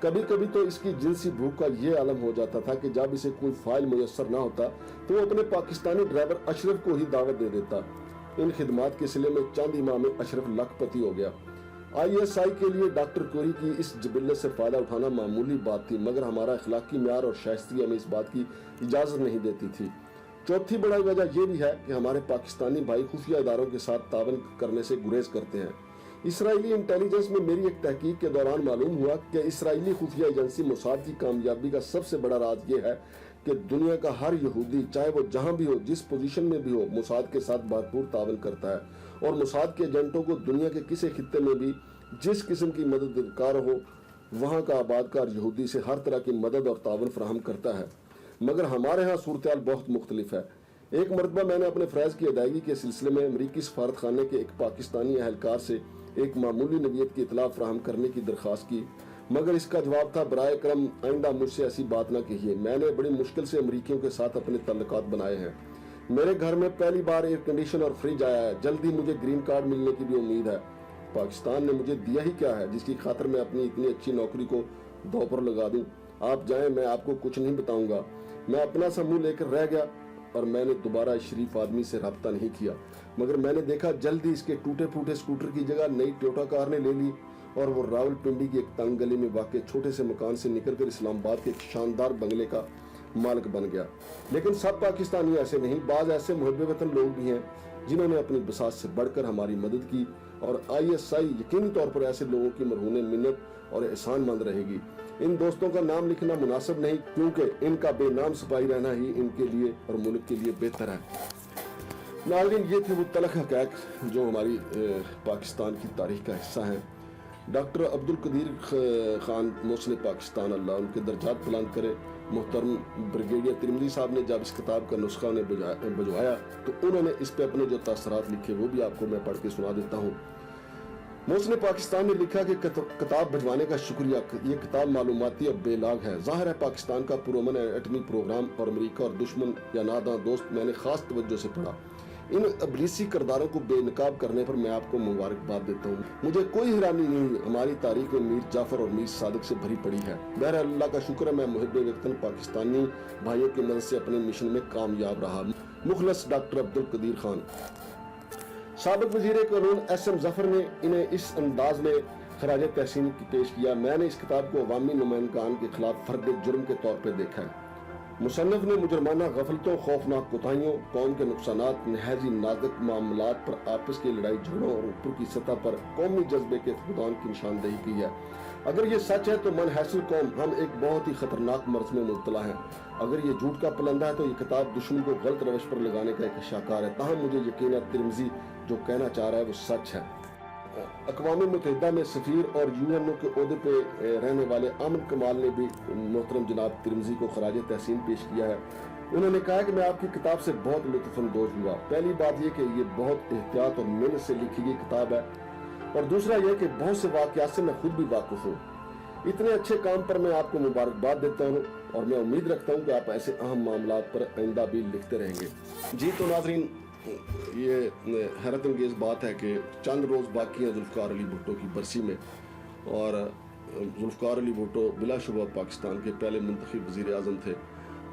کبھی کبھی تو اس کی جنسی بھوک کا یہ عالم ہو جاتا تھا کہ جب اسے کوئی فائل میسر نہ ہوتا تو وہ اپنے پاکستانی ڈرائیور اشرف کو ہی دعوت دے دیتا۔ ان خدمات کے صلے میں چند ہی ماہ میں اشرف لاکھ پتی ہو گیا۔ ISI کے لیے ڈاکٹر کوری کی اس جبلت سے فائدہ اٹھانا معمولی بات تھی، مگر ہمارا اخلاقی معیار اور شائستگی ہمیں اس بات کی اجازت نہیں دیتی تھی۔ چوتھی بڑی وجہ یہ بھی ہے کہ ہمارے پاکستانی بھائی خفیہ اداروں کے ساتھ تعاون کرنے سے گریز کرتے ہیں۔ اسرائیلی انٹیلیجنس میں میری ایک تحقیق کے دوران معلوم ہوا کہ اسرائیلی خفیہ ایجنسی موساد کی کامیابی کا سب سے بڑا راز یہ ہے کہ دنیا کا ہر یہودی چاہے وہ جہاں بھی ہو، جس پوزیشن میں بھی ہو، موساد کے ساتھ بھرپور تعاون کرتا ہے، اور موساد کے ایجنٹوں کو دنیا کے کسی خطے میں بھی جس قسم کی مدد درکار ہو وہاں کا آبادکار یہودی سے ہر طرح کی مدد اور تعاون فراہم کرتا ہے۔ مگر ہمارے ہاں صورتحال بہت مختلف ہے۔ ایک مرتبہ میں نے اپنے فرائض کی ادائیگی کے سلسلے میں امریکی سفارت خانے کے ایک پاکستانی اہلکار سے ایک معمولی نوعیت کی اطلاع فراہم کرنے کی درخواست کی، مگر اس کا جواب تھا برائے کرم آئندہ مجھ سے ایسی بات نہ کہیے، میں نے بڑی مشکل سے امریکیوں کے ساتھ اپنے تعلقات بنائے ہیں، میرے گھر میں پہلی بار ایئر کنڈیشن اور فریج آیا ہے، جلدی مجھے گرین کارڈ ملنے کی بھی امید ہے۔ پاکستان نے مجھے دیا ہی کیا ہے جس کی خاطر میں اپنی اتنی اچھی نوکری کو دو پر لگا دوں؟ آپ جائیں، میں آپ کو کچھ نہیں بتاؤں گا۔ میں اپنا سا منہ لے کر رہ گیا اور میں نے دوبارہ اس شریف آدمی سے رابطہ نہیں کیا، مگر میں نے دیکھا جلدی اس کے ٹوٹے پھوٹے سکوٹر کی جگہ نئی ٹویوٹا کار نے لے لی اور وہ راول پنڈی کی ایک تنگ گلی میں واقع چھوٹے سے مکان سے نکل کر اسلام آباد کے ایک شاندار بنگلے کا مالک بن گیا۔ لیکن سب پاکستانی ایسے نہیں، بعض ایسے محب وطن لوگ بھی ہیں جنہوں نے اپنی بساط سے بڑھ کر ہماری مدد کی، اور ISI یقینی طور پر ایسے لوگوں کی مرہون منت اور احسان مند رہے گی۔ ان دوستوں کا نام لکھنا مناسب نہیں کیونکہ ان کا بے نام سپاہی رہنا ہی ان کے لیے اور ملک کے لیے بہتر ہے۔ ناظرین، یہ تھے وہ تلخ حقائق جو ہماری پاکستان کی تاریخ کا حصہ ہیں۔ ڈاکٹر عبدالقدیر خان محسن پاکستان، اللہ ان کے درجات بلند کرے، محترم بریگیڈیئر ترمذی صاحب نے جب اس کتاب کا نسخہ انہیں بھجوایا تو انہوں نے اس پہ اپنے جو تاثرات لکھے وہ بھی آپ کو میں پڑھ کے سنا دیتا ہوں۔ محسن پاکستان نے لکھا کہ کتاب بھجوانے کا شکریہ، یہ کتاب معلوماتی اور بے لاگ ہے۔ ظاہر ہے پاکستان کا پرامن ایٹمی پروگرام اور امریکہ اور دشمن یا ناداں دوست میں نے خاص توجہ سے پڑھا۔ ان ابلیسی کرداروں کو بے نقاب کرنے پر میں آپ کو مبارکباد دیتا ہوں۔ مجھے کوئی حیرانی نہیں ہوئی، ہماری تاریخ میں میر جعفر اور میر صادق سے بھری پڑی ہے۔ بہرحال اللہ کا شکر ہے میں محب وطن پاکستانی بھائیوں کی مدد سے اپنے مشن میں کامیاب رہا۔ مخلص ڈاکٹر عبدالقدیر خان۔ سابق وزیر قانون SM ظفر نے انہیں اس انداز میں خراج تحسین پیش کیا: میں نے اس کتاب کو عوامی نمائندگان کے خلاف فرد جرم کے طور پہ دیکھا ہے۔ مصنف نے مجرمانہ غفلتوں، خوفناک کوتاہیوں، قوم کے نقصانات، نہایت نازک معاملات پر آپس کی لڑائی جھگڑوں اور اوپر کی سطح پر قومی جذبے کے فقدان کی نشاندہی کی ہے۔ اگر یہ سچ ہے تو منحصر قوم ہم ایک بہت ہی خطرناک مرض میں مبتلا ہیں۔ اگر یہ جھوٹ کا پلندہ ہے تو یہ کتاب دشمن کو غلط روش پر لگانے کا ایک شاہکار ہے۔ تاہم مجھے یقین ہے ترمذی جو کہنا چاہ رہا ہے وہ سچ ہے۔ اقوام متحدہ میں سفیر اور UNO کے عہدے پہ رہنے والے امن کمال نے بھی محترم جناب ترمذی کو خراج تحسین پیش کیا ہے۔ انہوں نے کہا کہ میں آپ کی کتاب سے بہت لطف اندوز ہوا۔ پہلی بات یہ کہ یہ بہت احتیاط اور محنت سے لکھی گئی کتاب ہے، اور دوسرا یہ کہ بہت سے واقعات سے میں خود بھی واقف ہوں۔ اتنے اچھے کام پر میں آپ کو مبارکباد دیتا ہوں اور میں امید رکھتا ہوں کہ آپ ایسے اہم معاملات پر آئندہ بھی لکھتے رہیں گے۔ جی تو ناظرین، یہ حیرت انگیز بات ہے کہ چند روز باقی ہیں ذوالفقار علی بھٹو کی برسی میں، اور ذوالفقار علی بھٹو بلا شبہ پاکستان کے پہلے منتخب وزیر اعظم تھے،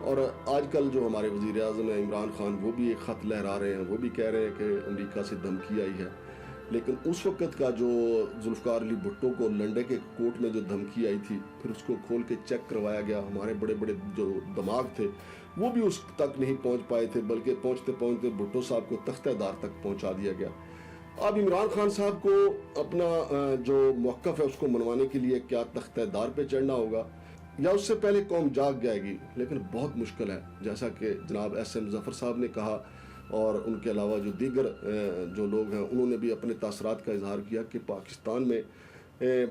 اور آج کل جو ہمارے وزیر اعظم ہیں عمران خان، وہ بھی ایک خط لہرا رہے ہیں، وہ بھی کہہ رہے ہیں کہ امریکہ سے دھمکی آئی ہے۔ لیکن اس وقت کا جو ذوالفقار علی بھٹو کو لنڈے کے کوٹ میں جو دھمکی آئی تھی، پھر اس کو کھول کے چیک کروایا گیا، ہمارے بڑے بڑے جو دماغ تھے وہ بھی اس تک نہیں پہنچ پائے تھے، بلکہ پہنچتے پہنچتے بھٹو صاحب کو تختہ دار تک پہنچا دیا گیا۔ اب عمران خان صاحب کو اپنا جو موقف ہے اس کو منوانے کے لیے کیا تختہ دار پہ چڑھنا ہوگا یا اس سے پہلے قوم جاگ جائے گی، لیکن بہت مشکل ہے، جیسا کہ جناب SM ظفر صاحب نے کہا، اور ان کے علاوہ جو دیگر جو لوگ ہیں انہوں نے بھی اپنے تاثرات کا اظہار کیا کہ پاکستان میں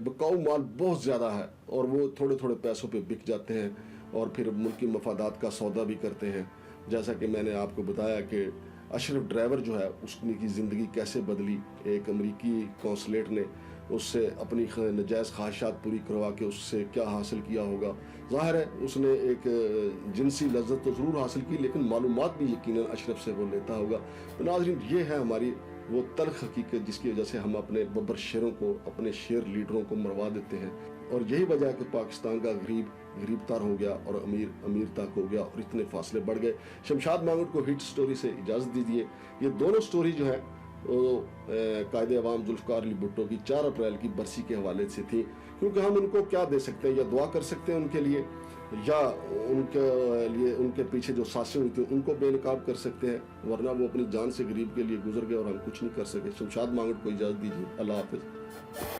بکاؤ مال بہت زیادہ ہے اور وہ تھوڑے تھوڑے پیسوں پہ بک جاتے ہیں اور پھر ملکی مفادات کا سودا بھی کرتے ہیں۔ جیسا کہ میں نے آپ کو بتایا کہ اشرف ڈرائیور جو ہے اس کی زندگی کیسے بدلی، ایک امریکی قونصلیٹ نے اس سے اپنی نجائز خواہشات پوری کروا کے اس سے کیا حاصل کیا ہوگا۔ ظاہر ہے اس نے ایک جنسی لذت تو ضرور حاصل کی، لیکن معلومات بھی یقیناً اشرف سے وہ لیتا ہوگا۔ تو ناظرین، یہ ہے ہماری وہ تلخ حقیقت جس کی وجہ سے ہم اپنے ببر شیروں کو، اپنے شیر لیڈروں کو مروا دیتے ہیں، اور یہی وجہ ہے کہ پاکستان کا غریب تر ہو گیا اور امیر تک ہو گیا، اور اتنے فاصلے بڑھ گئے۔ شمشاد مانگٹ کو ہٹ سٹوری سے اجازت دیجیے۔ یہ دونوں سٹوری جو ہے وہ قائد عوام ذوالفقار علی بھٹو کی 4 اپریل کی برسی کے حوالے سے تھی، کیونکہ ہم ان کو کیا دے سکتے ہیں؟ یا دعا کر سکتے ہیں ان کے لیے، یا ان کے پیچھے جو سازشیں ہوئی تھیں ان کو بے نقاب کر سکتے ہیں، ورنہ وہ اپنی جان سے غریب کے لیے گزر گئے اور ہم کچھ نہیں کر سکے۔ شمشاد مانگٹ کو اجازت دیجیے، اللہ حافظ۔